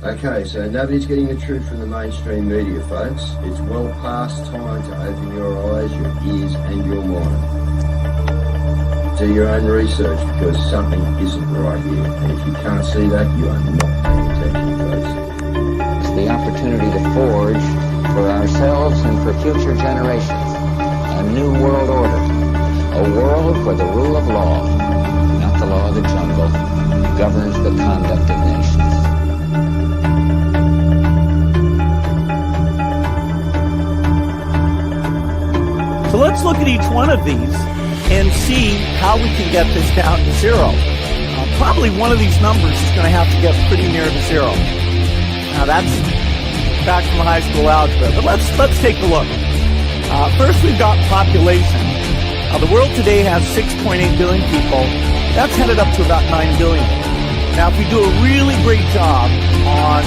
Okay, so nobody's getting the truth from the mainstream media, folks. It's well past time to open your eyes, your ears, and your mind. Do your own research because something isn't right here. And if you can't see that, you are not paying attention, folks. It's the opportunity to forge for ourselves and for future generations a new world order. A world where the rule of law, not the law of the jungle, governs the conduct of nations. So let's look at each one of these and see how we can get this down to zero. Probably one of these numbers is going to have to get pretty near to zero. Now that's back from high school algebra, but let's take a look. First, we've got population. The world today has 6.8 billion people. That's headed up to about 9 billion. Now, if we do a really great job on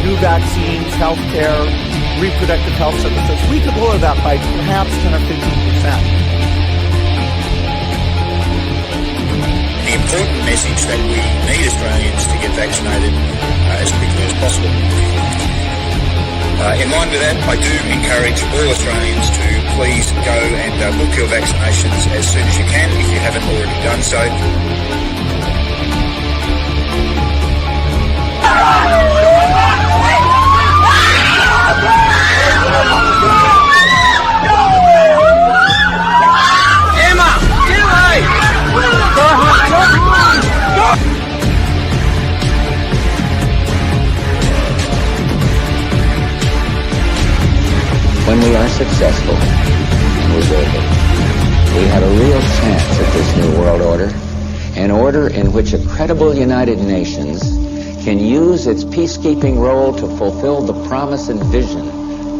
new vaccines, healthcare, reproductive health services, we could lower that by perhaps 10 or 15%. The important message that we need Australians to get vaccinated as quickly as possible. In line with that, I do encourage all Australians to please go and book your vaccinations as soon as you can if you haven't already done so. Emma, get away! When we are successful, and we will be, we have a real chance at this new world order, an order in which a credible United Nations can use its peacekeeping role to fulfill the promise and vision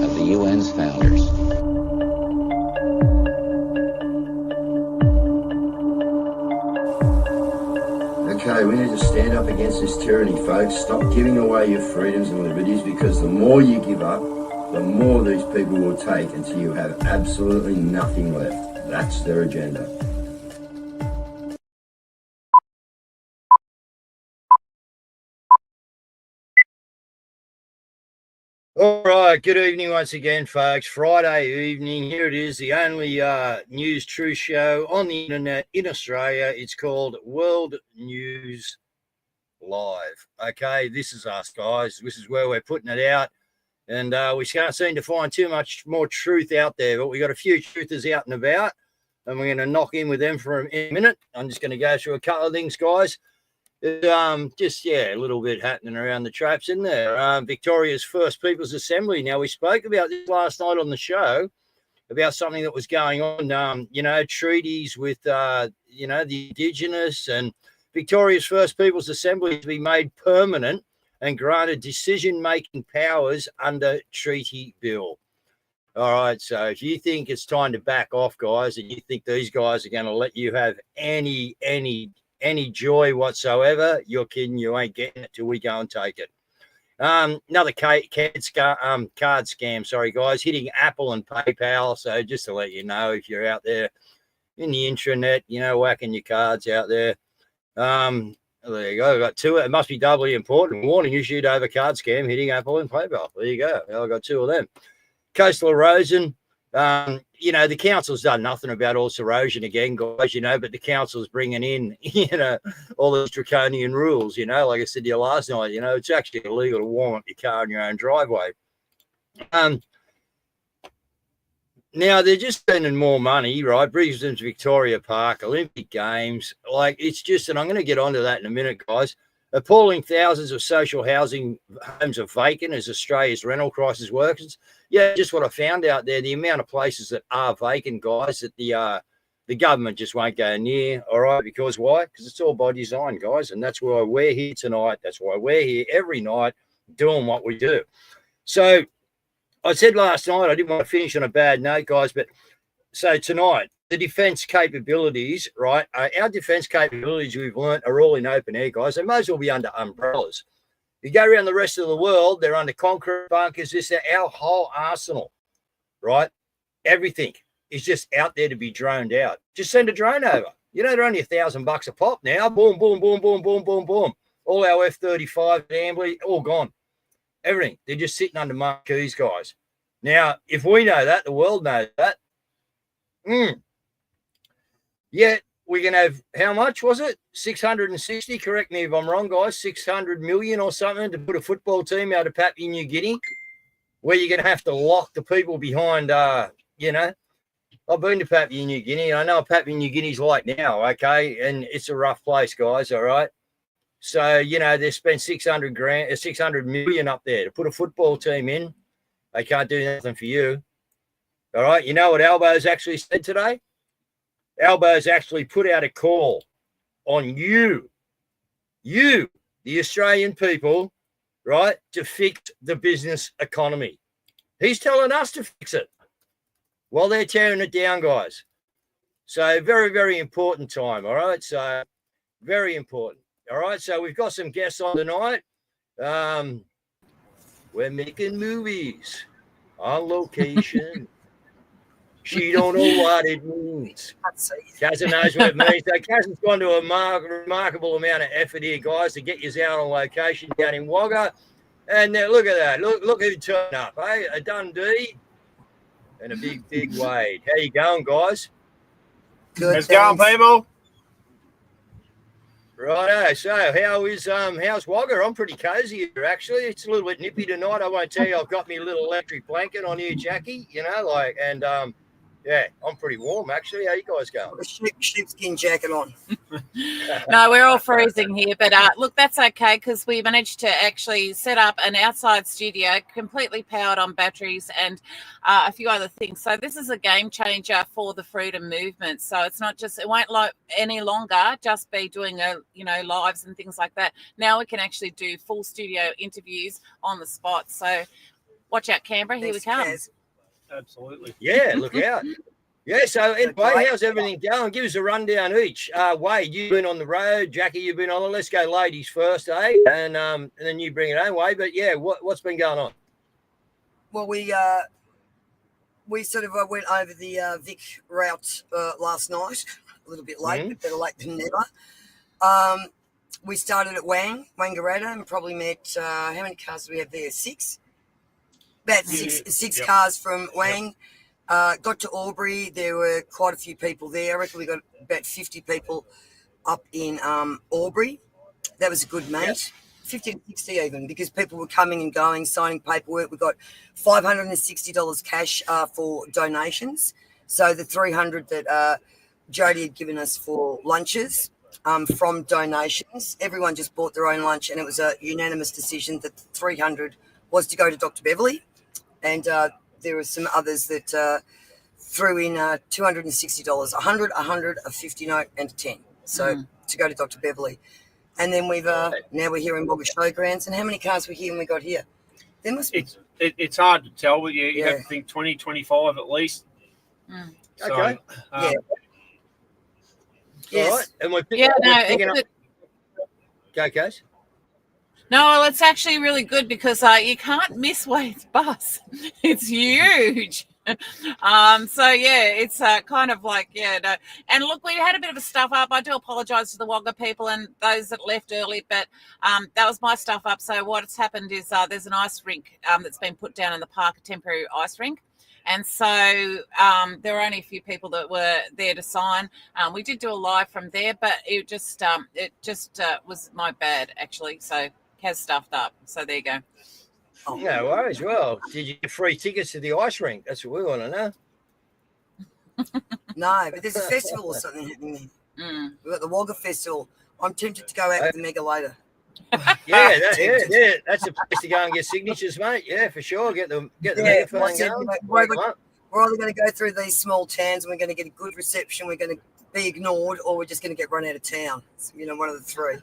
of the UN's founders. Okay, we need to stand up against this tyranny, folks. Stop giving away your freedoms and liberties, because the more you give up, the more these people will take until you have absolutely nothing left. That's their agenda. All right, good evening once again, folks. Friday evening, here it is, the only news truth show on the internet in Australia. It's called World News Live. Okay, this is us, guys. This is where we're putting it out. And we can't seem to find too much more truth out there, but we got a few truthers out and about, and we're going to knock in with them for a minute. I'm just going to go through a couple of things, guys. A little bit happening around the traps in there. Victoria's First People's Assembly. Now, we spoke about this last night on the show, about something that was going on, treaties with, the Indigenous, and Victoria's First People's Assembly to be made permanent and granted decision-making powers under treaty bill. All right, so if you think it's time to back off, guys, and you think these guys are going to let you have any joy whatsoever, you're kidding. You ain't getting it till we go and take it. Another card scam, sorry, guys, hitting Apple and PayPal. So just to let you know, if you're out there in the intranet, whacking your cards out there. There you go. I got two. It must be doubly important. Warning issued over card scam hitting Apple and PayPal. There you go. I got two of them. Coastal erosion. The council's done nothing about all this erosion again, guys, but the council's bringing in, all those draconian rules, like I said to you last night, it's actually illegal to warm up your car in your own driveway. Now, they're just spending more money, right? Brisbane's Victoria Park, Olympic Games. It's just, and I'm going to get onto that in a minute, guys. Appalling thousands of social housing homes are vacant as Australia's rental crisis worsens. Yeah, just what I found out there, the amount of places that are vacant, guys, that the government just won't go near, all right? Because why? Because it's all by design, guys, and that's why we're here tonight. That's why we're here every night doing what we do. So I said last night, I didn't want to finish on a bad note, guys, but so tonight, the defence capabilities, right? Our defence capabilities we've learnt are all in open air, guys. They might as well be under umbrellas. You go around the rest of the world, they're under concrete bunkers. This is our whole arsenal, right? Everything is just out there to be droned out. Just send a drone over. They're only $1,000 a pop now. Boom, boom, boom, boom, boom, boom, boom. All our F-35 Ambly, all gone. everything. They're just sitting under marquees, guys. Now, if we know that, the world knows that. Yet we can have, how much was it? 660, correct me if I'm wrong, guys, 600 million or something to put a football team out of Papua New Guinea, where you're going to have to lock the people behind, you know. I've been to Papua New Guinea. I know what Papua New Guinea's like now, okay? And it's a rough place, guys, all right? So, you know, they spent 600 million up there to put a football team in. They can't do nothing for you. All right? You know what Albo's actually said today? Albo's actually put out a call on you, the Australian people, right, to fix the business economy. He's telling us to fix it. While they're tearing it down, guys. So very, very important time, all right? So very important, all right? So we've got some guests on tonight. We're making movies on location. She don't know what it means. Caz knows what it means. So Caz has gone to a remarkable amount of effort here, guys, to get you out on location down in Wagga. And look at that. Look who turned up, eh? A Dundee. And a big Wade. How you going, guys? Good. How's it going, people? Righto. So how's Wagga? I'm pretty cozy here, actually. It's a little bit nippy tonight. I won't tell you. I've got me a little electric blanket on here, Jackie. You know, like, and yeah, I'm pretty warm, actually. How you guys going? Got a sheepskin jacket on. No, we're all freezing here, but look, that's okay because we managed to actually set up an outside studio completely powered on batteries and a few other things. So this is a game changer for the freedom movement. So it's not just, it won't any longer just be doing lives and things like that. Now we can actually do full studio interviews on the spot. So watch out, Canberra. Here we come. Absolutely. Yeah, look out. Yeah, so anyway, how's everything going? Give us a rundown each. Wade, you've been on the road. Jackie, you've been on it. Let's go ladies first, eh? And then you bring it home, Wade. But yeah, what's been going on? Well, we sort of went over the Vic route last night, a little bit late, but better late than never. We started at Wangaratta, and probably met, how many cars do we have there? 6? About six cars from Wang. Got to Albury. There were quite a few people there. I reckon we got about 50 people up in Albury. That was a good mate. Yep. 50 to 60 even, because people were coming and going, signing paperwork. We got $560 cash for donations. So the $300 that Jody had given us for lunches from donations, everyone just bought their own lunch, and it was a unanimous decision that the $300 was to go to Dr. Beverly. And there were some others that threw in $260, $100, a 50 note, and a 10. So to go to Dr. Beverly. And then we've now we're here in Wagga Showgrounds. And how many cars were here when we got here? There must be. It's hard to tell, but you have to think 20, 25 at least. So, okay. Yeah. All right. And we're picking up. Go, guys. No, well, it's actually really good because you can't miss Wade's bus. It's huge. So, yeah, it's kind of like, no. And look, we had a bit of a stuff up. I do apologise to the Wagga people and those that left early, but that was my stuff up. So what's happened is there's an ice rink that's been put down in the park, a temporary ice rink. And so there were only a few people that were there to sign. We did do a live from there, but it just was my bad, actually. So Caz stuffed up. So there you go. Oh, no worries. Well, did you get free tickets to the ice rink? That's what we want to know. No, but there's a festival or something happening there. We've got the Wagga Festival. I'm tempted to go out with the Mega later. Yeah, that's a place to go and get signatures, mate. Yeah, for sure. Get the megaphone going. We're either going to go through these small towns and we're going to get a good reception, we're going to be ignored, or we're just going to get run out of town. It's, one of the three.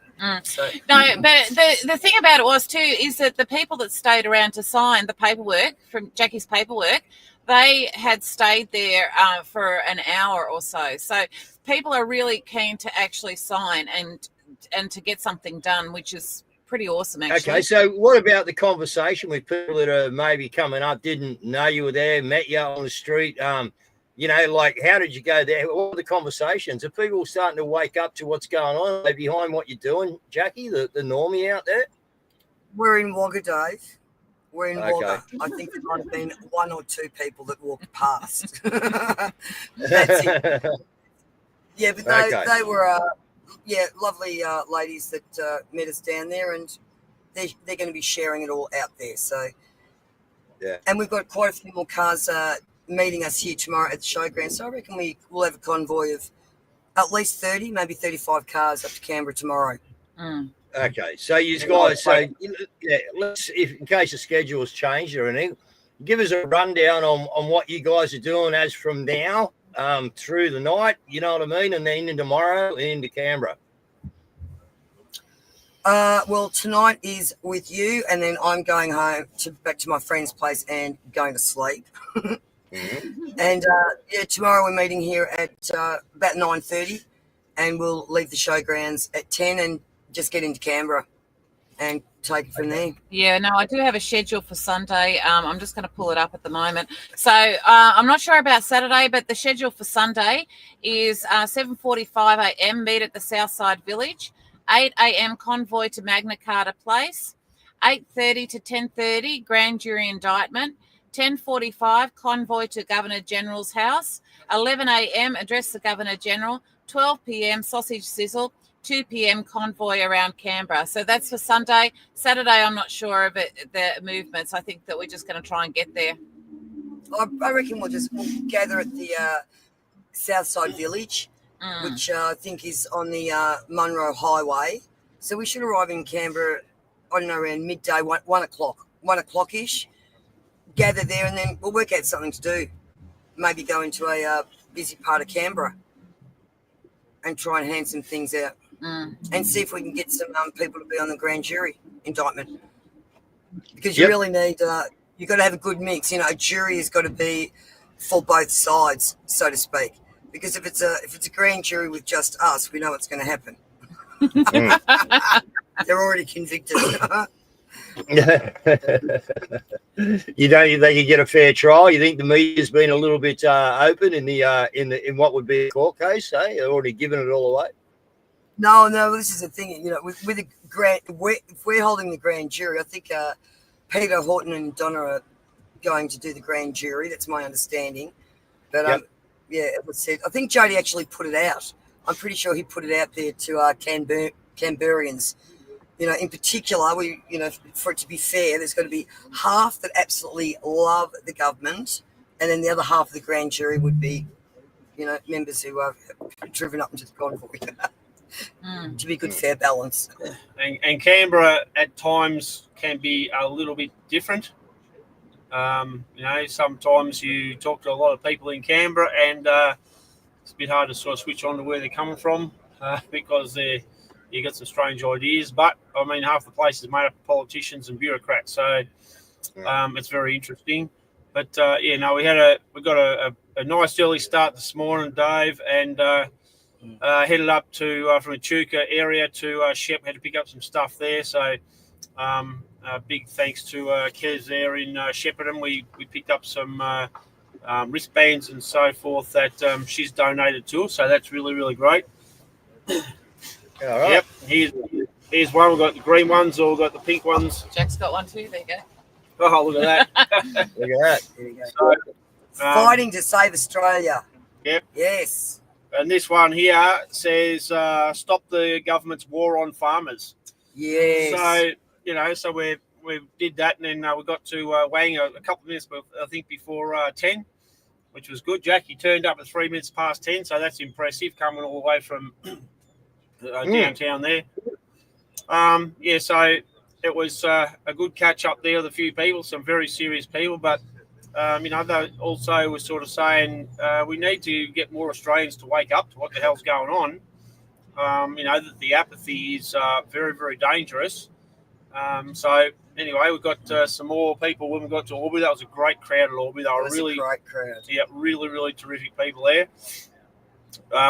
So. No, but the thing about it was too is that the people that stayed around to sign the paperwork from Jackie's paperwork, they had stayed there for an hour or so. So people are really keen to actually sign and to get something done, which is pretty awesome, actually. Okay, so what about the conversation with people that are maybe coming up, didn't know you were there, met you on the street? Like, how did you go there? All the conversations. Are people starting to wake up to what's going on? Are they behind what you're doing, Jackie, the normie out there? We're in Wagga, Dave. We're in Wagga. I think there might have been one or two people that walked past. That's it. Yeah, but they were, lovely ladies that met us down there, and they're going to be sharing it all out there. So, yeah. And we've got quite a few more cars meeting us here tomorrow at the showground. So I reckon we'll have a convoy of at least 30, maybe 35 cars up to Canberra tomorrow. Mm. Okay, so you guys, let's, if in case the schedule's changed or anything, give us a rundown on what you guys are doing as from now through the night, you know what I mean, and then into tomorrow and into Canberra. Well, tonight is with you, and then I'm going home back to my friend's place and going to sleep. Mm-hmm. And tomorrow we're meeting here at about 9:30, and we'll leave the showgrounds at 10 and just get into Canberra and take it from there. Yeah, no, I do have a schedule for Sunday. I'm just going to pull it up at the moment. So I'm not sure about Saturday, but the schedule for Sunday is 7:45 a.m. meet at the Southside Village, 8 a.m. convoy to Magna Carta Place, 8:30 to 10:30 grand jury indictment, 10:45 convoy to Governor General's house, 11 a.m. address the Governor General, 12 p.m. sausage sizzle, 2 p.m. convoy around Canberra. So that's for Sunday. Saturday, I'm not sure of it, the movements. I think that we're just going to try and get there. I reckon we'll gather at the Southside Village, which I think is on the Munro Highway. So we should arrive in Canberra, I don't know, around midday, 1 o'clock-ish. Gather there, and then we'll work out something to do. Maybe go into a busy part of Canberra and try and hand some things out. And see if we can get some people to be on the grand jury indictment, because you really need you've got to have a good mix. You know, a jury has got to be for both sides, so to speak. Because if it's a grand jury with just us, we know what's going to happen. They're already convicted. You don't think they could get a fair trial? You think the media's been a little bit open in in what would be a court case? Eh? They're already given it all away. No, this is the thing. You know, with a if we're holding the grand jury, I think Peter Horton and Donna are going to do the grand jury. That's my understanding. But as I said, I think Jody actually put it out. I'm pretty sure he put it out there to Canberrians. You know, in particular, for it to be fair, there's got to be half that absolutely love the government, and then the other half of the grand jury would be, members who are driven up into the convoy. To be good, fair balance. And Canberra at times can be a little bit different. Sometimes you talk to a lot of people in Canberra, and it's a bit hard to sort of switch on to where they're coming from because you got some strange ideas. But I mean, half the place is made up of politicians and bureaucrats, so it's very interesting. But we got a nice early start this morning, Dave, and headed up to from Echuca area to Shep. Had to pick up some stuff there, so big thanks to Caz there in Shepparton. We picked up some wristbands and so forth that she's donated to us, so that's really, really great. All right. Yep, here's one. We've got the green ones, or we've got the pink ones. Jack's got one too. There you go. Oh, look at that. Look at that. There you go. So, fighting to save Australia. Yep. Yes. And this one here says, stop the government's war on farmers. Yes. So, we did that, and then we got to Wang a couple of minutes, I think, before 10, which was good. Jackie turned up at 3 minutes past 10, so that's impressive, coming all the way from downtown there. So it was a good catch up there with a few people, some very serious people, but they also were sort of saying we need to get more Australians to wake up to what the hell's going on. That the apathy is very, very dangerous. So anyway, we got some more people when we got to Albury. That was a great crowd at Albury. They were really a great crowd. Yeah, really, really terrific people there.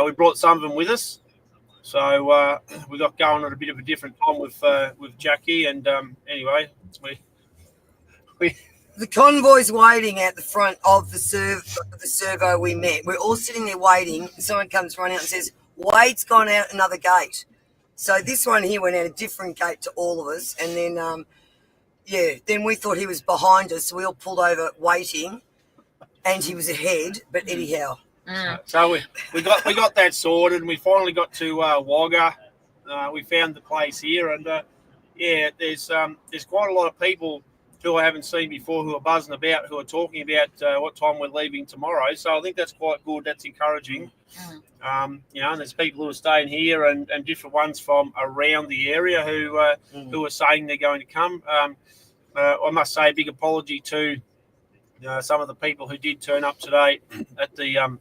We brought some of them with us. So we got going at a bit of a different time with Jackie, and anyway, we the convoy's waiting at the front of the servo we met. We're all sitting there waiting. Someone comes running out and says, "Wade's gone out another gate." So this one here went out a different gate to all of us, and then Yeah, then we thought he was behind us, so we all pulled over waiting, and he was ahead. But anyhow, so we got that sorted, and we finally got to Wagga. We found the place here, and there's quite a lot of people who I haven't seen before who are buzzing about, who are talking about what time we're leaving tomorrow. So I think that's quite good. That's encouraging. And there's people who are staying here and different ones from around the area who are saying they're going to come. I must say a big apology to some of the people who did turn up today at the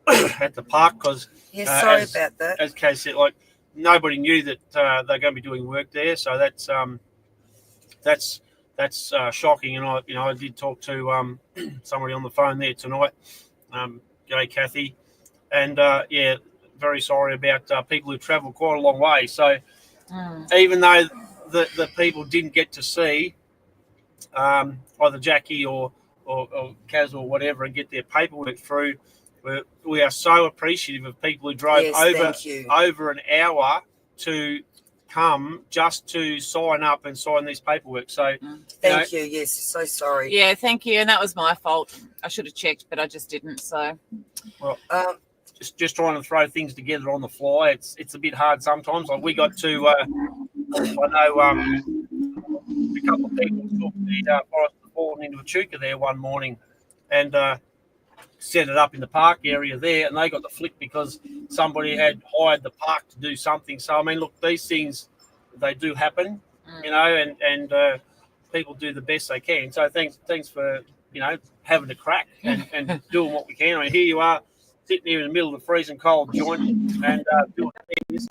at the park, because sorry about that. As Caz said, like, nobody knew that they're going to be doing work there, so that's shocking. And I did talk to somebody on the phone there tonight. G'day, Kathy, and very sorry about people who travelled quite a long way. So even though the people didn't get to see either Jackie or Caz or whatever and get their paperwork through, we are so appreciative of people who drove over an hour to come just to sign up and sign this paperwork. So thank you. Yes, so sorry. Yeah, thank you. And that was my fault. I should have checked, but I just didn't. So, well, just trying to throw things together on the fly. It's a bit hard sometimes. Like, we got to, I know a couple of people took the Forest of Fallen into Echuca there one morning, and set it up in the park area there, and they got the flick because somebody had hired the park to do something. So, I mean, look, these things, they do happen, and people do the best they can. So thanks for, having a crack and doing what we can. I mean, here you are sitting here in the middle of the freezing cold joint and doing this.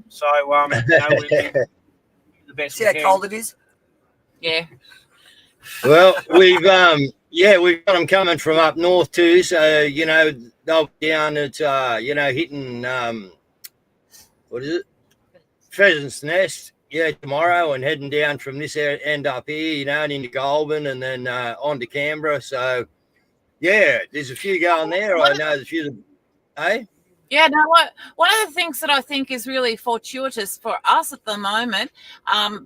So, we're the best See we how can. cold it is? yeah. Well, we've got them coming from up north too. So they'll be down at hitting what is it, Pheasant's Nest, tomorrow, and heading down from this end up here, and into Goulburn, and then on to Canberra. So there's a few going there. I know there's a few. Hey. Yeah, no, one of the things that I think is really fortuitous for us at the moment,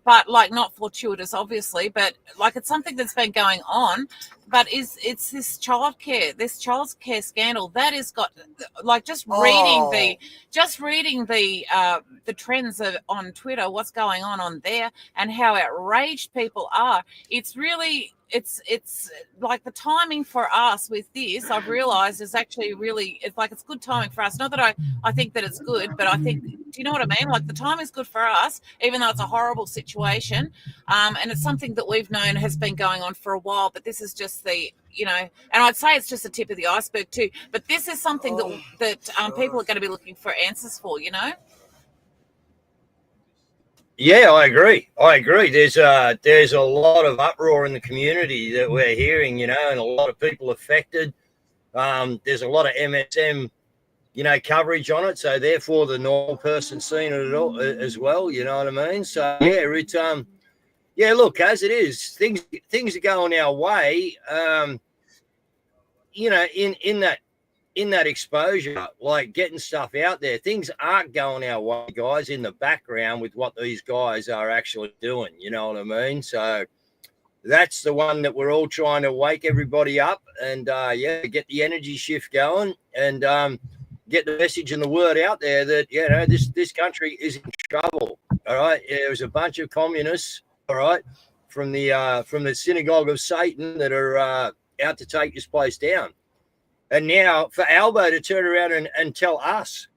but like not fortuitous, obviously, but like it's something that's been going on, but it's this childcare scandal that has got, like, just reading the trends on Twitter, what's going on there, and how outraged people are. It's really. It's like the timing for us with this, I've realized, is actually really, it's good timing for us. Not that I think that it's good, but I think, do you know what I mean? Like, the time is good for us, even though it's a horrible situation. And it's something that we've known has been going on for a while, but this is just the, and I'd say it's just the tip of the iceberg too. But this is something that people are going to be looking for answers for, Yeah, I agree. There's a lot of uproar in the community that we're hearing, and a lot of people affected. There's a lot of MSM, coverage on it. So therefore, the normal person seeing it all as well. You know what I mean? So it's look, as it is, things are going our way. In that exposure, like getting stuff out there, things aren't going our way, guys, in the background with what these guys are actually doing. You know what I mean? So that's the one that we're all trying to wake everybody up and, get the energy shift going and get the message and the word out there that, this country is in trouble. All right. There was a bunch of communists, all right, from the synagogue of Satan that are out to take this place down. And now for Albo to turn around and tell us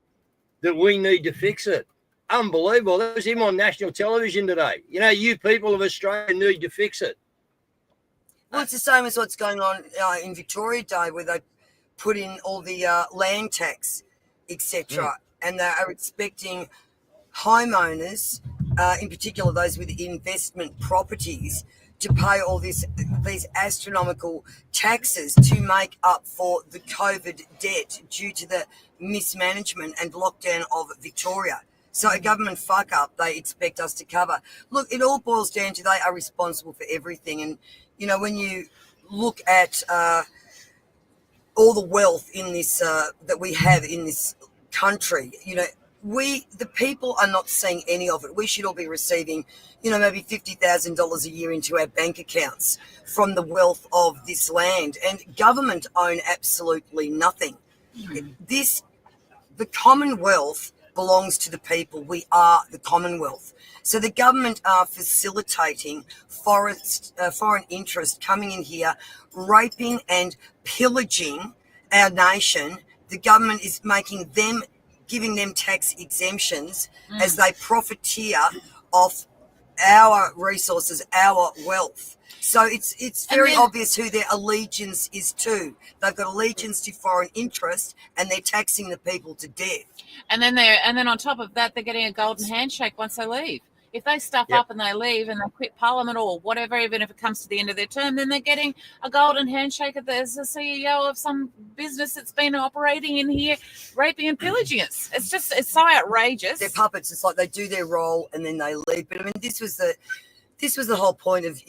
that we need to fix it. Unbelievable. That was him on national television today. You people of Australia need to fix it. Well, it's the same as what's going on in Victoria Day, where they put in all the land tax, etc. And they are expecting homeowners, in particular those with investment properties, to pay all these astronomical taxes to make up for the COVID debt due to the mismanagement and lockdown of Victoria. So a government fuck up they expect us to cover. Look, it all boils down to they are responsible for everything. And, when you look at all the wealth in this that we have in this country, the people are not seeing any of it. We should all be receiving, maybe $50,000 a year into our bank accounts from the wealth of this land, and government own absolutely nothing. The Commonwealth belongs to the people. We are the Commonwealth. So the government are facilitating foreign interest coming in here, raping and pillaging our nation. The government is giving them tax exemptions as they profiteer off our resources, our wealth. So it's very obvious who their allegiance is to. They've got allegiance to foreign interest, and they're taxing the people to death. And then on top of that, they're getting a golden handshake once they leave. If they stuff up and they leave and they quit Parliament or whatever, even if it comes to the end of their term, then they're getting a golden handshake as a CEO of some business that's been operating in here, raping and pillaging us. It's so outrageous. They're puppets. It's like they do their role and then they leave. But I mean, this was the whole point of,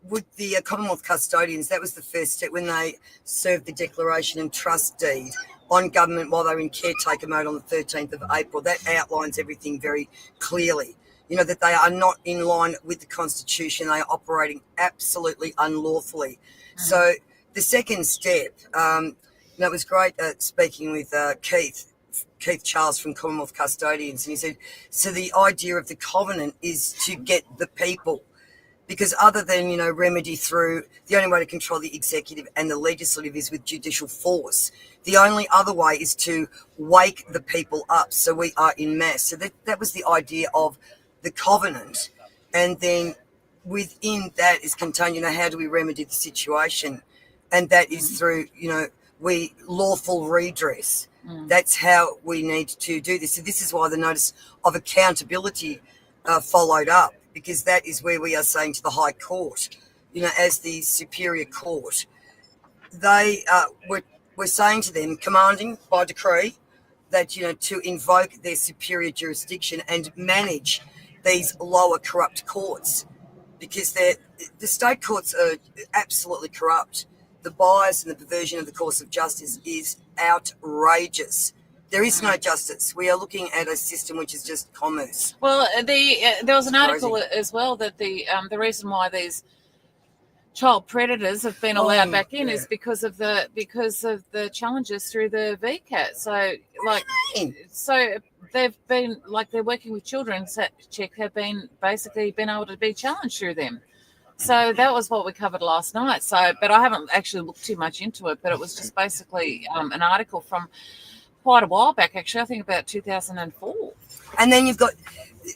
with the Commonwealth custodians. That was the first step when they served the declaration and trust deed on government while they were in caretaker mode on the 13th of April. That outlines everything very clearly. That they are not in line with the Constitution. They are operating absolutely unlawfully. So the second step, it was great speaking with Keith Charles from Commonwealth Custodians, and he said, so the idea of the covenant is to get the people, because other than, remedy through, the only way to control the executive and the legislative is with judicial force. The only other way is to wake the people up so we are in mass. So that was the idea of the covenant, and then within that is contained, how do we remedy the situation? And that is through, we lawful redress. That's how we need to do this. So this is why the notice of accountability followed up, because that is where we are saying to the High Court, as the superior court, we're saying to them, commanding by decree that, to invoke their superior jurisdiction and manage these lower corrupt courts, because the state courts are absolutely corrupt. The bias and the perversion of the course of justice is outrageous. There is no justice. We are looking at a system which is just commerce. Well, there was an article as well that the reason why these child predators have been allowed back in is because of the challenges through the VCAT. So they've been they're working with children. Check have been able to be challenged through them. So that was what we covered last night. So, but I haven't actually looked too much into it. But it was just basically an article from quite a while back. Actually, I think about 2004. And then you've got,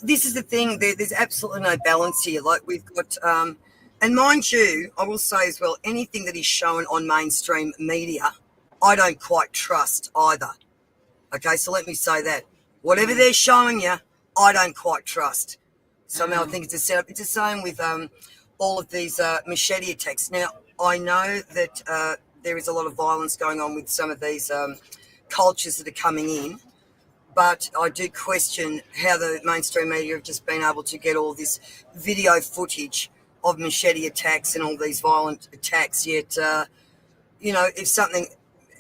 this is the thing. There's absolutely no balance here. Like we've got. And mind you, I will say as well, anything that is shown on mainstream media, I don't quite trust either. Okay, so let me say that. Whatever they're showing you, I don't quite trust. Somehow I think it's a setup. It's the same with all of these machete attacks. Now, I know that there is a lot of violence going on with some of these cultures that are coming in, but I do question how the mainstream media have just been able to get all this video footage of machete attacks and all these violent attacks, yet, if something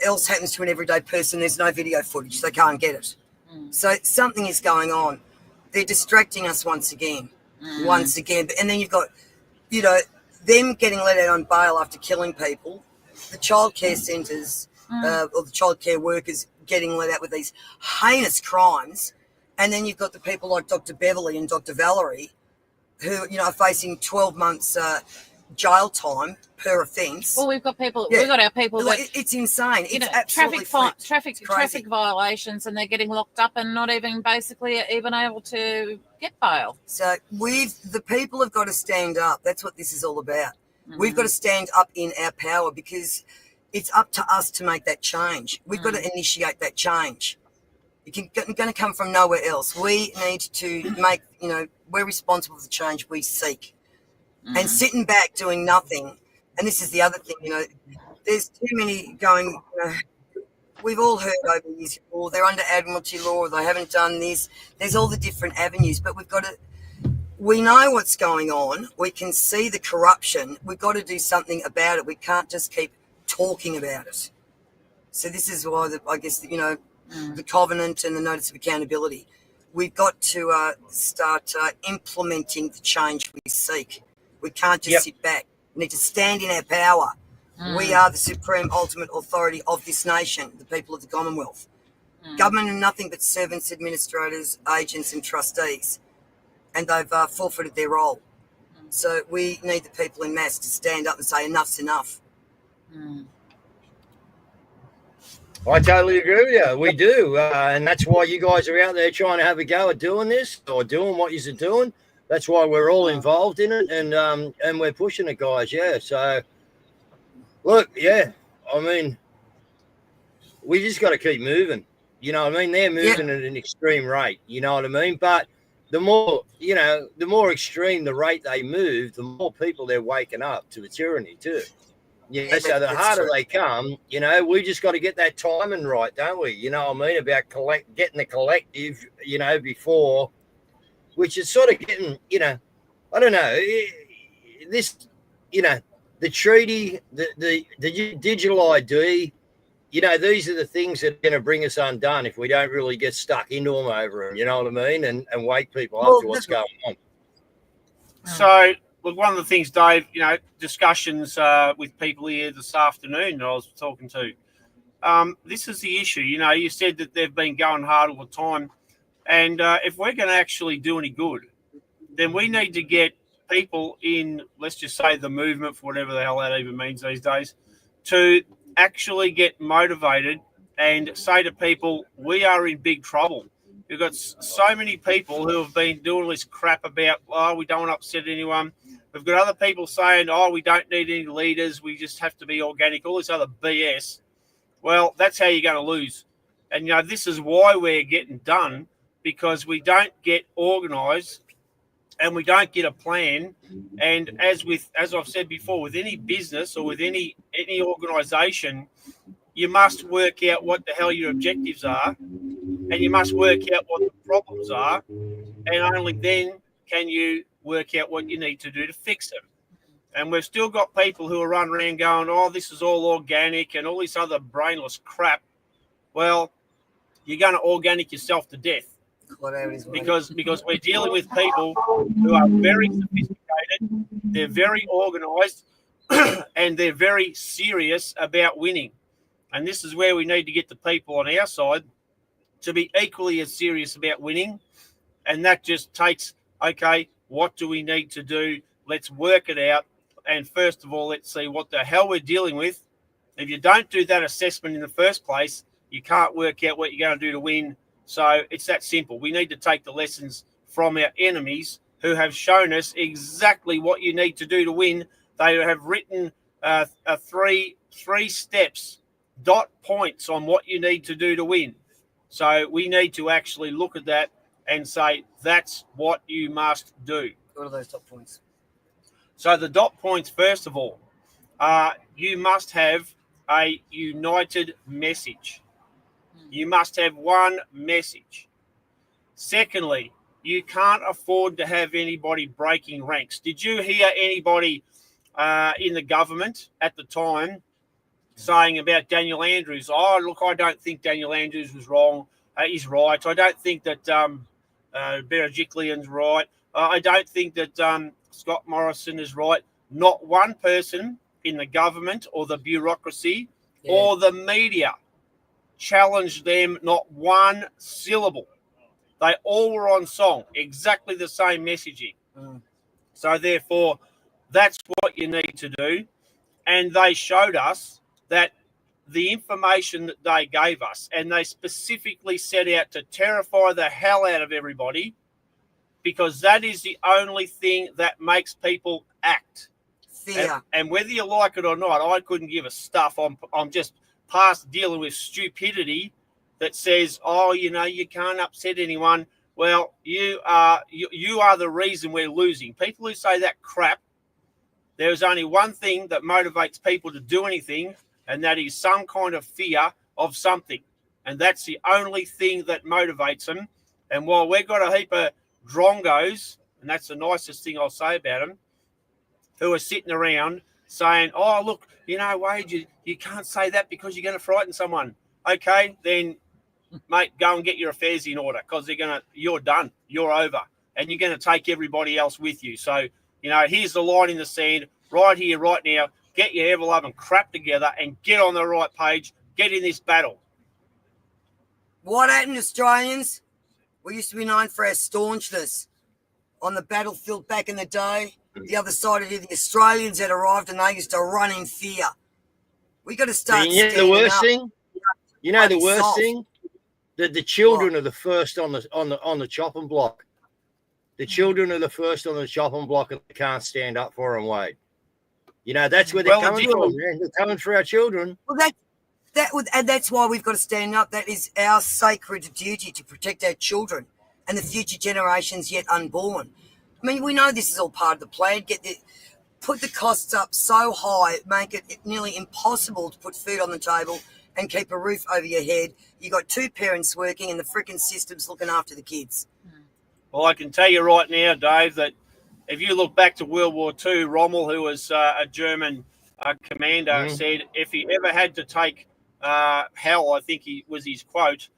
else happens to an everyday person, there's no video footage. They can't get it. So something is going on. They're distracting us once again. And then you've got, them getting let out on bail after killing people, the childcare centres or the childcare workers getting let out with these heinous crimes, and then you've got the people like Dr. Beverly and Dr. Valerie, who are facing 12 months jail time per offence. Well, we've got our people that it's insane. It's absolutely traffic violations, and they're getting locked up and not even able to get bail. So the people have got to stand up. That's what this is all about. We've got to stand up in our power, because it's up to us to make that change. We've got to initiate that change. It's going to come from nowhere else. We need to make, we're responsible for the change we seek. And sitting back doing nothing, and this is the other thing, there's too many going, we've all heard over years, they're under Admiralty law, they haven't done this. There's all the different avenues, but we know what's going on. We can see the corruption. We've got to do something about it. We can't just keep talking about it. So this is why, I guess, the covenant and the notice of accountability. We've got to start implementing the change we seek. We can't just sit back. We need to stand in our power. We are the supreme ultimate authority of this nation, the people of the Commonwealth. Government are nothing but servants, administrators, agents and trustees, and they've forfeited their role. So we need the people in mass to stand up and say enough's enough. I totally agree with you. We do. And that's why you guys are out there trying to have a go at doing this or doing what you're doing. That's why we're all involved in it, and we're pushing it, guys. Yeah. So, look, I mean, we just got to keep moving. You know what I mean? They're moving at an extreme rate. You know what I mean? But the more, the more extreme the rate they move, the more people they're waking up to the tyranny too. So the harder they come, we just got to get that timing right, don't we? You know what I mean? About getting the collective, before, which is sort of getting, I don't know, this, the treaty, the digital ID, these are the things that are going to bring us undone if we don't really get stuck into them over them, you know what I mean? And wake people up to what's going on. So, look, one of the things, Dave, discussions with people here this afternoon that I was talking to, this is the issue. You said that they've been going hard all the time. And if we're going to actually do any good, then we need to get people in, let's just say the movement, for whatever the hell that even means these days, to actually get motivated and say to people, we are in big trouble. You've got so many people who have been doing this crap about, we don't want to upset anyone. We've got other people saying, we don't need any leaders. We just have to be organic, all this other BS. Well, that's how you're going to lose. And, this is why we're getting done, because we don't get organised and we don't get a plan. And as I've said before, with any business or with any organisation, you must work out what the hell your objectives are, and you must work out what the problems are, and only then can you work out what you need to do to fix them. And we've still got people who are running around going, this is all organic and all this other brainless crap. Well, you're going to organic yourself to death. Because we're dealing with people who are very sophisticated, they're very organised, and they're very serious about winning. And this is where we need to get the people on our side to be equally as serious about winning. And that just takes, what do we need to do? Let's work it out. And first of all, let's see what the hell we're dealing with. If you don't do that assessment in the first place, you can't work out what you're going to do to win. So it's that simple. We need to take the lessons from our enemies who have shown us exactly what you need to do to win. They have written three steps, dot points on what you need to do to win. So we need to actually look at that and say, that's what you must do. What are those dot points? So the dot points, first of all, you must have a united message. You must have one message. Secondly, you can't afford to have anybody breaking ranks. Did you hear anybody in the government at the time saying about Daniel Andrews, look, I don't think Daniel Andrews was wrong. He's right. I don't think that Berejiklian's right. I don't think that Scott Morrison is right. Not one person in the government or the bureaucracy or the media challenged them, not one syllable. They all were on song, exactly the same messaging. So therefore, that's what you need to do. And they showed us that the information that they gave us, and they specifically set out to terrify the hell out of everybody, because that is the only thing that makes people act. Fear. And whether you like it or not, I couldn't give a stuff. I'm just past dealing with stupidity that says, you can't upset anyone. Well, you are the reason we're losing. People who say that crap, there's only one thing that motivates people to do anything, and that is some kind of fear of something. And that's the only thing that motivates them. And while we've got a heap of drongos, and that's the nicest thing I'll say about them, who are sitting around saying, look, Wade, you can't say that because you're going to frighten someone. Okay, then mate, go and get your affairs in order because you're done. You're over. And you're going to take everybody else with you. So, here's the line in the sand right here, right now. Get your ever loving crap together and get on the right page. Get in this battle. What happened, Australians? We used to be known for our staunchness on the battlefield back in the day. The other side of it, the Australians had arrived and they used to run in fear. We got to start. The worst thing. The worst thing. That the children are the first on the chopping block. The children are the first on the chopping block, and they can't stand up for them. Wade. That's where they're coming from. Man. They're coming for our children. Well, that's why we've got to stand up. That is our sacred duty to protect our children and the future generations yet unborn. I mean, we know this is all part of the plan. Put the costs up so high, make it nearly impossible to put food on the table and keep a roof over your head. You got two parents working, and the freaking system's looking after the kids. Well, I can tell you right now, Dave, that if you look back to World War II, Rommel, who was a German commander, said if he ever had to take hell, I think was his quote,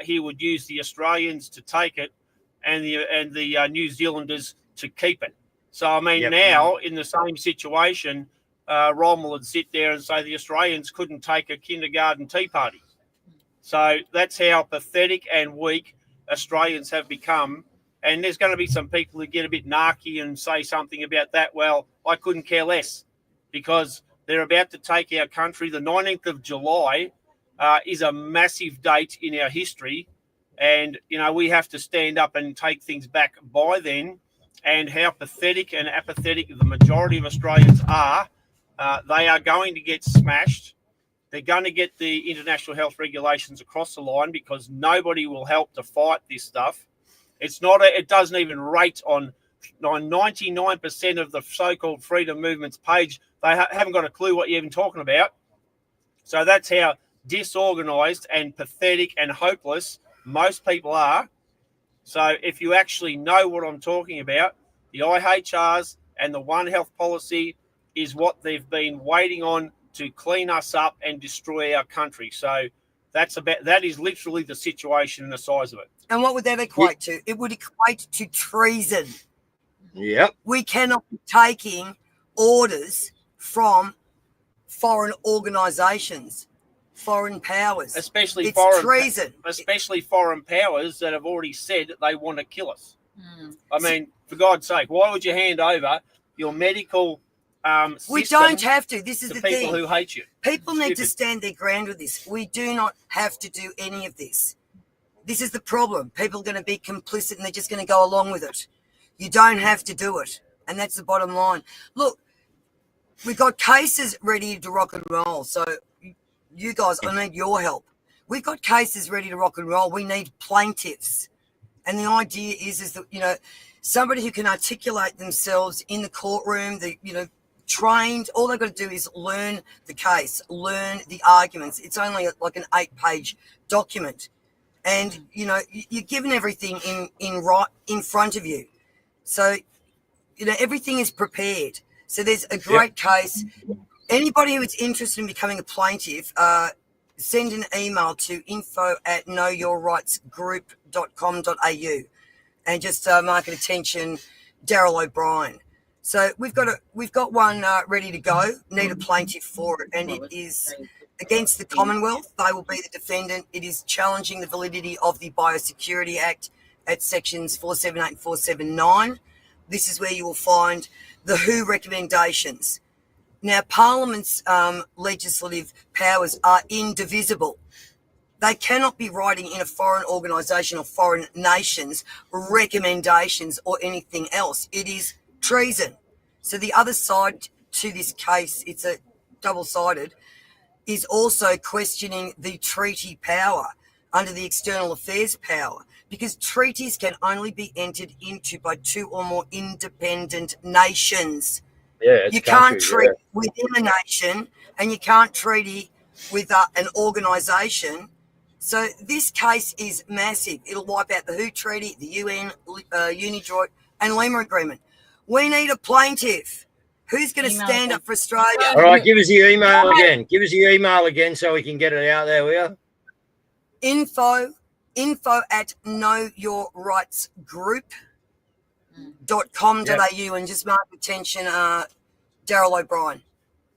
he would use the Australians to take it and the New Zealanders to keep it. So, I mean, now in the same situation, Rommel would sit there and say the Australians couldn't take a kindergarten tea party. So that's how pathetic and weak Australians have become. And there's going to be some people who get a bit narky and say something about that. Well, I couldn't care less because they're about to take our country. The 19th of July is a massive date in our history. And, we have to stand up and take things back by then. And how pathetic and apathetic the majority of Australians are. They are going to get smashed. They're going to get the international health regulations across the line because nobody will help to fight this stuff. It doesn't even rate on 99% of the so-called freedom movement's page. They haven't got a clue what you're even talking about. So that's how disorganized and pathetic and hopeless most people are. So if you actually know what I'm talking about, the IHRs and the One Health policy is what they've been waiting on to clean us up and destroy our country. So that is literally the situation and the size of it. And what would that equate to? It would equate to treason. Yep. We cannot be taking orders from foreign organisations, foreign powers. Especially treason. Especially foreign powers that have already said that they want to kill us. I mean, for God's sake, why would you hand over your medical we don't have to. This is the thing. People who hate you. People need to stand their ground with this. We do not have to do any of this. This is the problem. People are going to be complicit and they're just going to go along with it. You don't have to do it. And that's the bottom line. Look, we've got cases ready to rock and roll. So you guys, I need your help. We've got cases ready to rock and roll. We need plaintiffs. And the idea is that, somebody who can articulate themselves in the courtroom, trained, all they've got to do is learn the case, learn the arguments. It's only like an 8-page document. And, you're given everything in front of you. So, everything is prepared. So there's a great case. Anybody who is interested in becoming a plaintiff, send an email to info@knowyourrightsgroup.com.au and just mark it attention, Daryl O'Brien. So we've got one ready to go. Need a plaintiff for it, and it is against the Commonwealth. They will be the defendant. It is challenging the validity of the Biosecurity Act at sections 478 and 479. This is where you will find the WHO recommendations. Now, Parliament's legislative powers are indivisible. They cannot be writing in a foreign organisation or foreign nations recommendations or anything else. It is treason. So the other side to this case, it's a double-sided, is also questioning the treaty power under the external affairs power, because treaties can only be entered into by 2 or more independent nations. You can't treat within a nation, and you can't treaty with an organisation. So this case is massive. It'll wipe out the WHO Treaty, the UN, UNIDROIT, and Lima Agreement. We need a plaintiff. Who's going to stand up for Australia? All right, give us your email again. Give us your email again so we can get it out there, will you? info at knowyourrightsgroup.com.au and just mark attention Daryl O'Brien.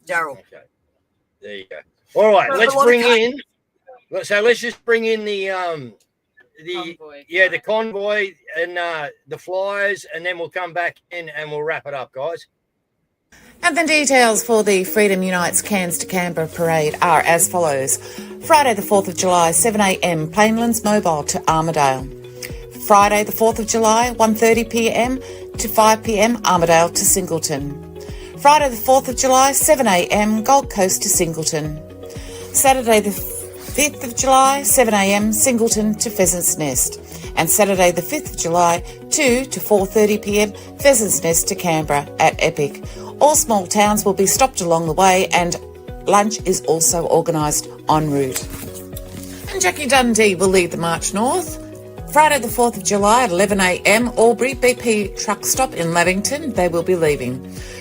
Daryl. Okay. There you go. All right, let's just bring in the convoy. The convoy and the flyers, and then we'll come back in and we'll wrap it up, guys. And the details for the Freedom Unites Cairns to Canberra parade are as follows. Friday the 4th of July, 7am, Plainlands Mobile to Armidale. Friday the 4th of July, 1:30pm to 5pm, Armidale to Singleton. Friday the 4th of July, 7am, Gold Coast to Singleton. Saturday the 5th of July, 7am, Singleton to Pheasants Nest. And Saturday the 5th of July, 2 to 4:30pm, Pheasants Nest to Canberra at Epic. All small towns will be stopped along the way, and lunch is also organised en route. And Jackie Dundee will lead the march north. Friday the 4th of July at 11am, Albury BP truck stop in Lavington, they will be leaving.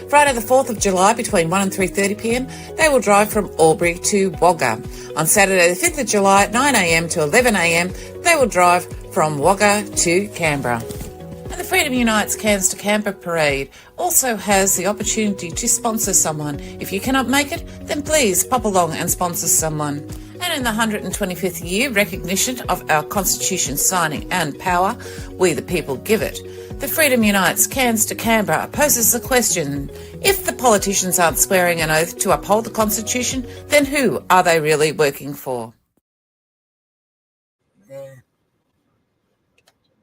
Friday the 4th of July between 1 and 3:30pm, they will drive from Albury to Wagga. On Saturday the 5th of July at 9am to 11am, they will drive from Wagga to Canberra. And the Freedom Unites Cairns to Canberra parade also has the opportunity to sponsor someone. If you cannot make it, then please pop along and sponsor someone. And in the 125th year recognition of our Constitution signing and power, we the people give it, the Freedom Unites Cairns to Canberra poses the question, if the politicians aren't swearing an oath to uphold the Constitution, then who are they really working for? Yeah.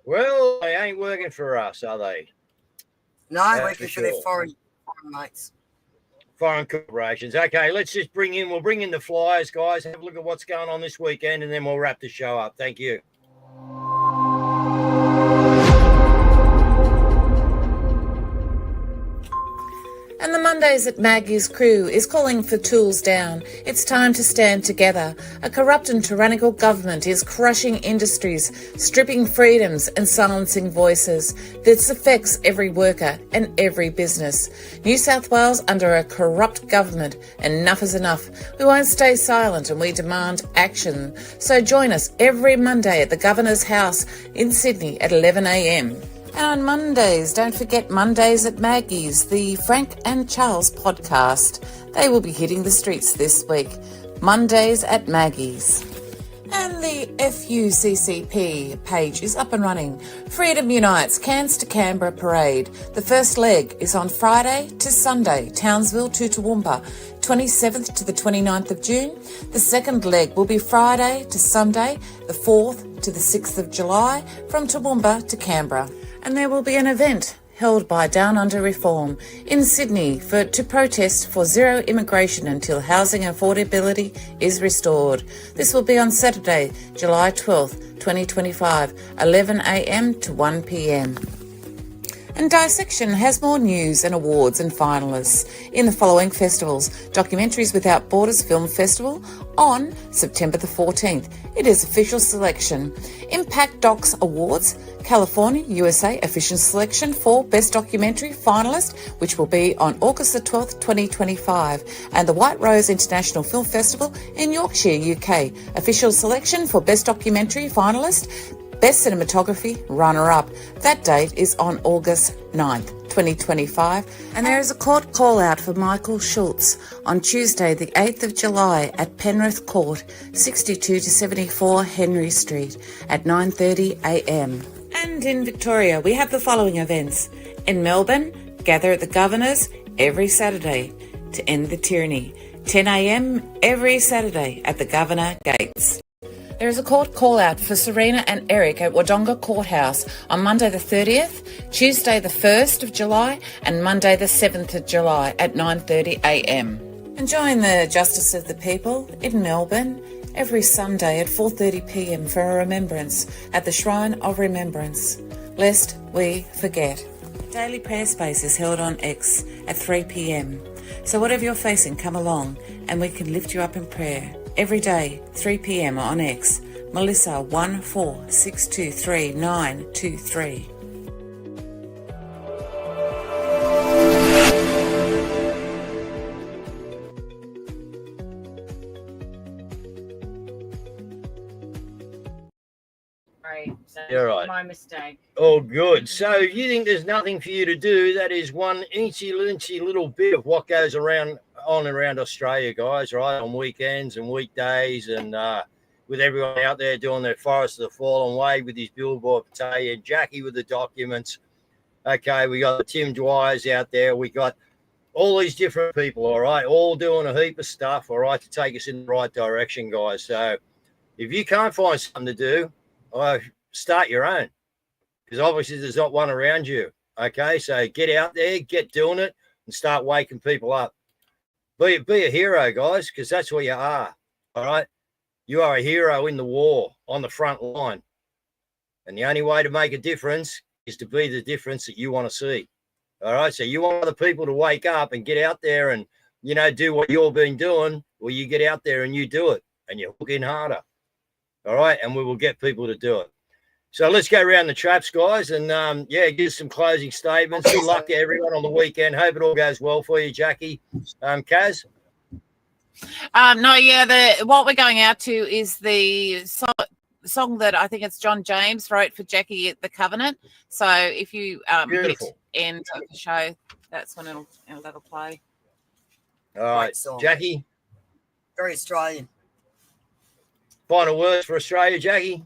Well, they ain't working for us, are they? No, working for their foreign mates. Foreign corporations. Okay, let's just we'll bring in the flyers, guys. Have a look at what's going on this weekend, and then we'll wrap the show up. Thank you. And the Mondays at Maggie's crew is calling for tools down. It's time to stand together. A corrupt and tyrannical government is crushing industries, stripping freedoms and silencing voices. This affects every worker and every business. New South Wales under a corrupt government. Enough is enough. We won't stay silent and we demand action. So join us every Monday at the Governor's House in Sydney at 11am. And on Mondays, don't forget Mondays at Maggie's, the Frank and Charles podcast. They will be hitting the streets this week. Mondays at Maggie's. And the FUCCP page is up and running. Freedom Unites Cairns to Canberra parade. The first leg is on Friday to Sunday, Townsville to Toowoomba, 27th to the 29th of June. The second leg will be Friday to Sunday, the 4th to the 6th of July, from Toowoomba to Canberra. And there will be an event held by Down Under Reform in Sydney to protest for zero immigration until housing affordability is restored. This will be on Saturday, July 12th, 2025, 11am to 1pm. And Dissection has more news and awards and finalists in the following festivals. Documentaries Without Borders Film Festival on September the 14th. It is official selection. Impact Docs Awards, California, USA official selection for Best Documentary finalist, which will be on August the 12th, 2025. And the White Rose International Film Festival in Yorkshire, UK. Official selection for Best Documentary finalist, Best Cinematography runner-up. That date is on August 9th, 2025. And there is a court call-out for Michael Schultz on Tuesday, the 8th of July at Penrith Court, 62 to 74 Henry Street at 9:30am. And in Victoria, we have the following events. In Melbourne, gather at the Governor's every Saturday to end the tyranny. 10am every Saturday at the Governor Gates. There is a court call-out for Serena and Eric at Wodonga Courthouse on Monday the 30th, Tuesday the 1st of July and Monday the 7th of July at 9:30am. And join the Justice of the People in Melbourne every Sunday at 4:30pm for a remembrance at the Shrine of Remembrance, lest we forget. Daily prayer space is held on X at 3pm. So whatever you're facing, come along and we can lift you up in prayer. Every day, 3pm on X, Melissa 146233923. My mistake. Oh, good. So you think there's nothing for you to do? That is one incy little bit of what goes around Australia, guys, right? On weekends and weekdays, and with everyone out there doing their Forest of the Fallen Way with his billboard battalion, Jackie with the documents. Okay, we got the Tim Dwyers out there. We got all these different people, all right, all doing a heap of stuff, all right, to take us in the right direction, guys. So if you can't find something to do, start your own, because obviously there's not one around you. Okay, so get out there, get doing it, and start waking people up. Be a hero, guys, because that's what you are. All right, you are a hero in the war, on the front line, and the only way to make a difference is to be the difference that you want to see. All right, so you want other people to wake up and get out there and, you know, do what you've been doing. Well, you get out there and you do it, and you hook in harder. All right, and we will get people to do it. So let's go around the traps, guys, and give some closing statements. Good luck to everyone on the weekend. Hope it all goes well for you, Jackie. Caz? What we're going out to is the song that I think it's John James wrote for Jackie at the Covenant. So if you hit end of the show, that's when that'll play. All right, Jackie? Very Australian. Final words for Australia, Jackie?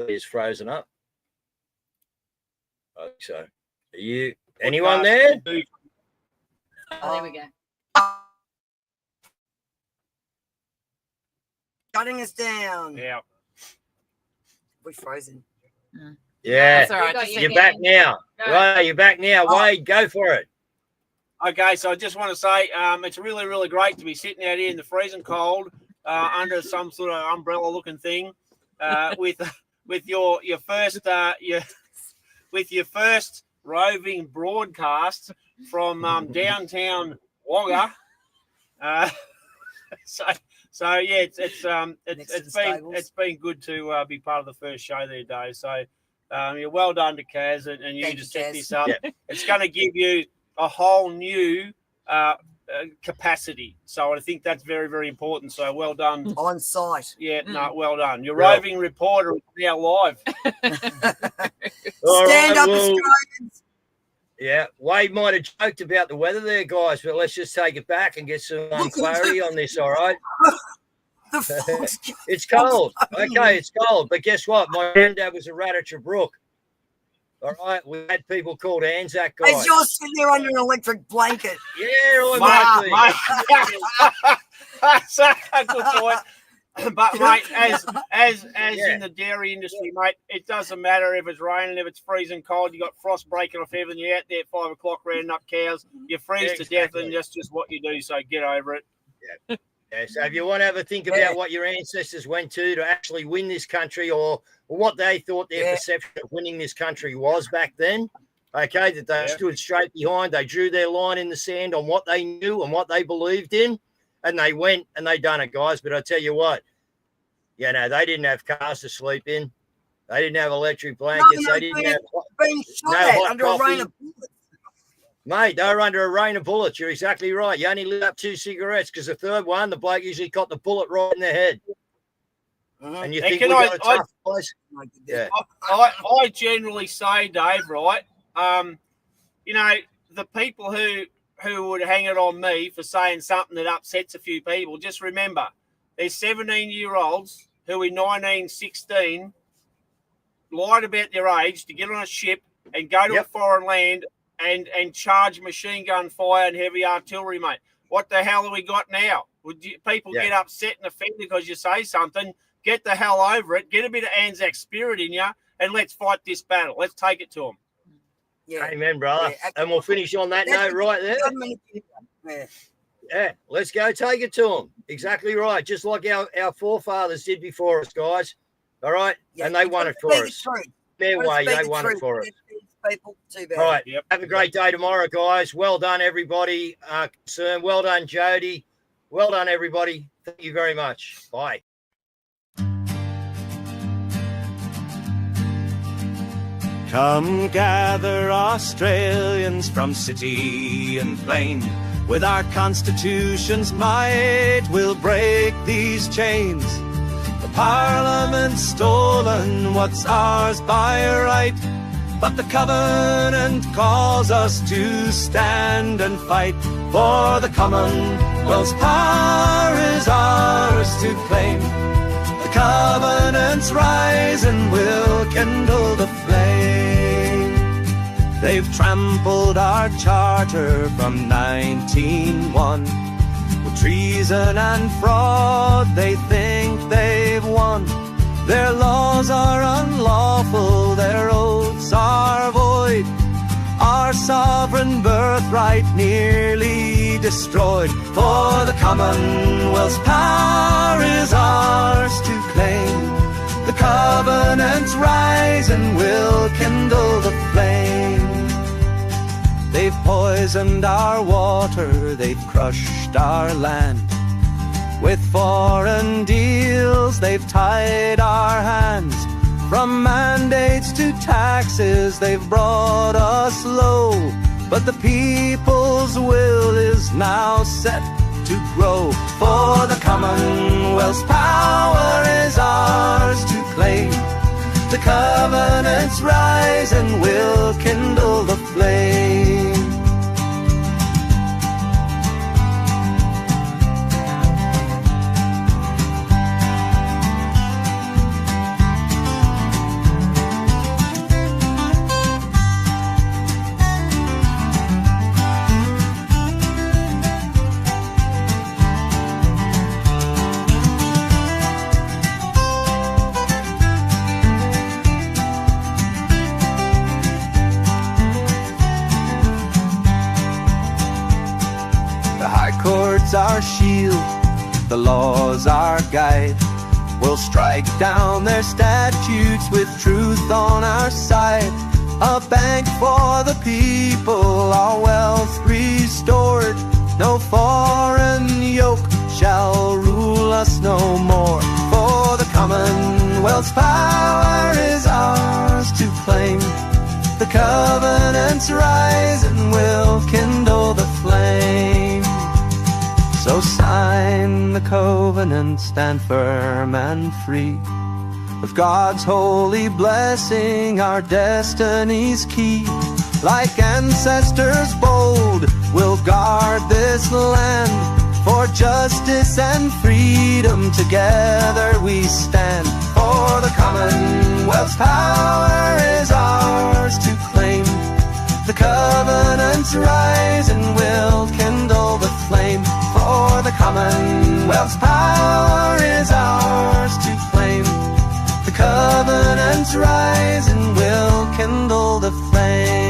He's frozen up. I think so. Are you anyone there? Oh, there we go. Shutting us down. Yeah. We're frozen. Yeah. That's all right. You're back now. Right, you're back now. Wade, go for it. Okay, so I just want to say it's really, really great to be sitting out here in the freezing cold under some sort of umbrella-looking thing with your first roving broadcast from downtown Wagga. So yeah, it's been good to be part of the first show there, Dave. So you're well done to Caz, and you just set this up. Yeah. It's going to give you a whole new capacity. So I think that's very, very important. So well done. On site. Yeah, no, well done. Your roving reporter is now live. Stand up, Australians. Yeah, Wade might have joked about the weather there, guys, but let's just take it back and get some clarity on this, all right? It's cold. Okay, it's cold. But guess what? My granddad was a rat at Tobruk. All right, we had people called Anzac guys. As you're sitting there under an electric blanket. Yeah, I might be. That's a good point. But mate, as in the dairy industry, mate, it doesn't matter if it's raining, if it's freezing cold. You got frost breaking off everything. You're out there at 5 o'clock rounding up cows. You freeze to death, and that's just what you do. So get over it. Yeah. Yeah, so if you want to have a think about what your ancestors went to actually win this country, or what they thought their perception of winning this country was back then, okay, that they stood straight behind, they drew their line in the sand on what they knew and what they believed in, and they went and they done it, guys. But I tell you what, they didn't have cars to sleep in. They didn't have electric blankets. They didn't have hot under a rain of bullets. Mate, they were under a rain of bullets. You're exactly right. You only lit up 2 cigarettes because the third one, the bloke usually caught the bullet right in the head. And you think we got a tough place? Yeah. I generally say, Dave, right? The people who would hang it on me for saying something that upsets a few people, just remember, there's 17-year-olds who in 1916 lied about their age to get on a ship and go to a foreign land and charge machine gun fire and heavy artillery, mate. What the hell have we got now? Would people get upset and offended because you say something? Get the hell over it. Get a bit of Anzac spirit in you, and let's fight this battle. Let's take it to them. Yeah. Amen, brother. Yeah, and we'll finish on that note right there. Yeah, let's go take it to them. Exactly right. Just like our forefathers did before us, guys. All right? Yeah, and they won it for us. Their way, they won it for us. People too bad. All right. Yep. Have a great day tomorrow, guys. Well done, everybody concerned. Well done, Jody. Well done, everybody. Thank you very much. Bye. Come gather, Australians from city and plain. With our Constitution's might, we'll break these chains. Parliament stolen what's ours by right, but the Covenant calls us to stand and fight. For the Commonwealth's power is ours to claim. The Covenant's rise and will kindle the flame. They've trampled our charter from 1901. With treason and fraud they think they've won. Their laws are unlawful, their oaths are void. Our sovereign birthright nearly destroyed. For the Commonwealth's power is ours to claim. The Covenant's rise and will kindle the flame. They've poisoned our water, they've crushed our land. With foreign deals they've tied our hands. From mandates to taxes they've brought us low. But the people's will is now set to grow. For the Commonwealth's power is ours to claim. The Covenant's rise and will kindle the flame. Our shield, the law's our guide. We'll strike down their statutes with truth on our side. A bank for the people, our wealth restored. No foreign yoke shall rule us no more. For the Commonwealth's power is ours to claim. The Covenant's rise and will kindle the flame. So sign the covenant, stand firm and free. With God's holy blessing, our destiny's key. Like ancestors bold, we'll guard this land. For justice and freedom, together we stand. For the Commonwealth's power is ours to claim. The Covenant's rise and will kindle the flame. For the Commonwealth's power is ours to claim. The Covenant's rise and will kindle the flame.